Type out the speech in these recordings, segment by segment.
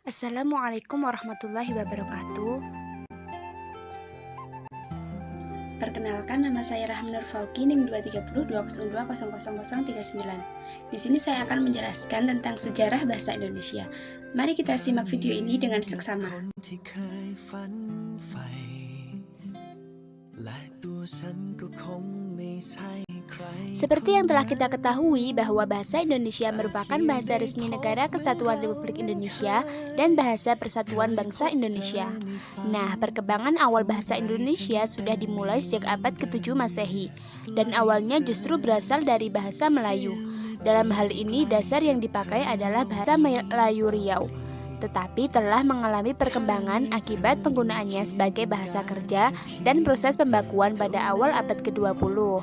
Assalamualaikum warahmatullahi wabarakatuh. Perkenalkan, nama saya Rahmanur Fauki, NIM 23020200039. Di sini saya akan menjelaskan tentang sejarah bahasa Indonesia. Mari kita simak video ini dengan seksama. Seperti yang telah kita ketahui bahwa bahasa Indonesia merupakan bahasa resmi Negara Kesatuan Republik Indonesia dan bahasa Persatuan Bangsa Indonesia. Nah, perkembangan awal bahasa Indonesia sudah dimulai sejak abad ke-7 Masehi, dan awalnya justru berasal dari bahasa Melayu. Dalam hal ini, dasar yang dipakai adalah bahasa Melayu Riau, tetapi telah mengalami perkembangan akibat penggunaannya sebagai bahasa kerja dan proses pembakuan pada awal abad ke-20.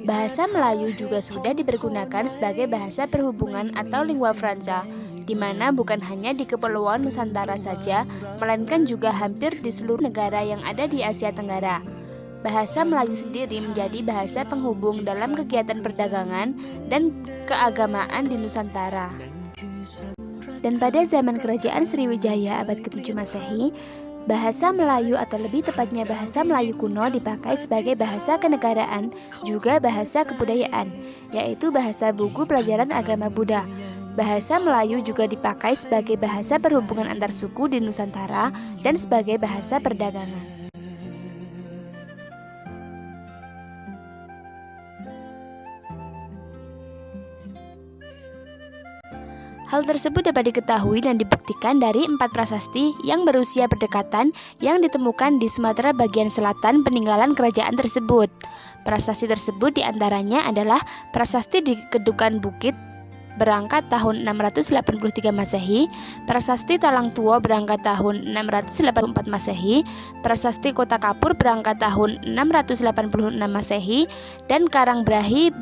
Bahasa Melayu juga sudah dipergunakan sebagai bahasa perhubungan atau lingua franca, di mana bukan hanya di Kepulauan Nusantara saja, melainkan juga hampir di seluruh negara yang ada di Asia Tenggara. Bahasa Melayu sendiri menjadi bahasa penghubung dalam kegiatan perdagangan dan keagamaan di Nusantara. Dan pada zaman Kerajaan Sriwijaya abad ke-7 Masehi, bahasa Melayu atau lebih tepatnya bahasa Melayu kuno dipakai sebagai bahasa kenegaraan, juga bahasa kebudayaan, yaitu bahasa buku pelajaran agama Buddha. Bahasa Melayu juga dipakai sebagai bahasa perhubungan antar suku di Nusantara dan sebagai bahasa perdagangan. Hal tersebut dapat diketahui dan dibuktikan dari 4 prasasti yang berusia berdekatan yang ditemukan di Sumatera bagian selatan peninggalan kerajaan tersebut. Prasasti tersebut diantaranya adalah prasasti di Kedukan Bukit berangkat tahun 683 Masehi, prasasti Talang Tuo berangkat tahun 684 Masehi, prasasti Kota Kapur berangkat tahun 686 Masehi, dan Karangbrahi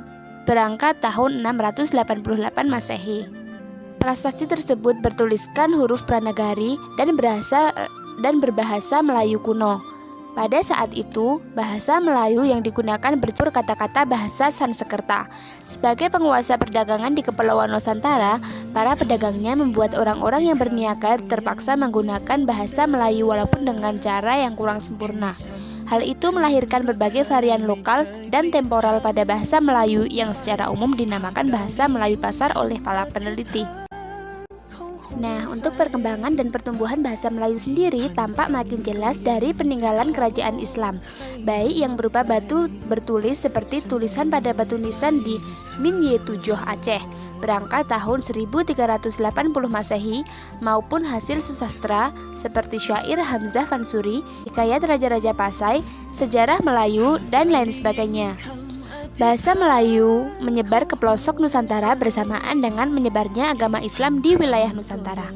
berangkat tahun 688 Masehi. Prasasti tersebut bertuliskan huruf Pranagari dan berbahasa Melayu kuno. Pada saat itu, bahasa Melayu yang digunakan bercampur kata-kata bahasa Sanskerta. Sebagai penguasa perdagangan di Kepulauan Nusantara, para pedagangnya membuat orang-orang yang berniaga terpaksa menggunakan bahasa Melayu walaupun dengan cara yang kurang sempurna. Hal itu melahirkan berbagai varian lokal dan temporal pada bahasa Melayu yang secara umum dinamakan bahasa Melayu pasar oleh para peneliti. Nah, untuk perkembangan dan pertumbuhan bahasa Melayu sendiri tampak makin jelas dari peninggalan kerajaan Islam, baik yang berupa batu bertulis seperti tulisan pada batu nisan di Minyetujoh Aceh berangkat tahun 1380 Masehi maupun hasil susastra seperti syair Hamzah Fansuri, hikayat Raja-Raja Pasai, sejarah Melayu, dan lain sebagainya. Bahasa Melayu menyebar ke pelosok Nusantara bersamaan dengan menyebarnya agama Islam di wilayah Nusantara.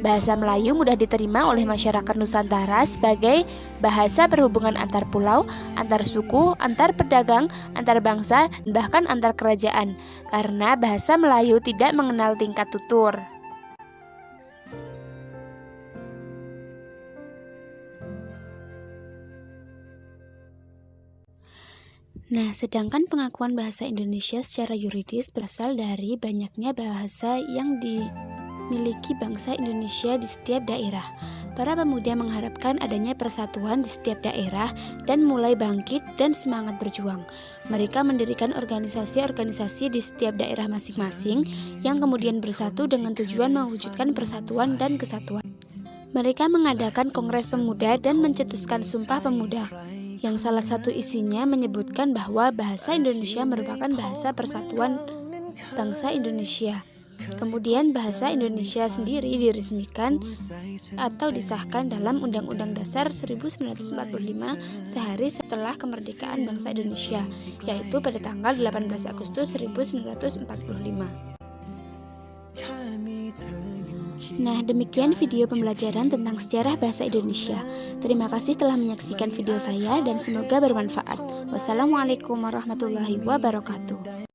Bahasa Melayu mudah diterima oleh masyarakat Nusantara sebagai bahasa perhubungan antar pulau, antar suku, antar pedagang, antar bangsa, dan bahkan antar kerajaan, karena bahasa Melayu tidak mengenal tingkat tutur. Nah, sedangkan pengakuan bahasa Indonesia secara yuridis berasal dari banyaknya bahasa yang dimiliki bangsa Indonesia di setiap daerah. Para pemuda mengharapkan adanya persatuan di setiap daerah dan mulai bangkit dan semangat berjuang. Mereka mendirikan organisasi-organisasi di setiap daerah masing-masing yang kemudian bersatu dengan tujuan mewujudkan persatuan dan kesatuan. Mereka mengadakan Kongres Pemuda dan mencetuskan Sumpah Pemuda, yang salah satu isinya menyebutkan bahwa bahasa Indonesia merupakan bahasa persatuan bangsa Indonesia. Kemudian bahasa Indonesia sendiri diresmikan atau disahkan dalam Undang-Undang Dasar 1945 sehari setelah kemerdekaan bangsa Indonesia, yaitu pada tanggal 18 Agustus 1945. Nah, demikian video pembelajaran tentang sejarah bahasa Indonesia. Terima kasih telah menyaksikan video saya dan semoga bermanfaat. Wassalamualaikum warahmatullahi wabarakatuh.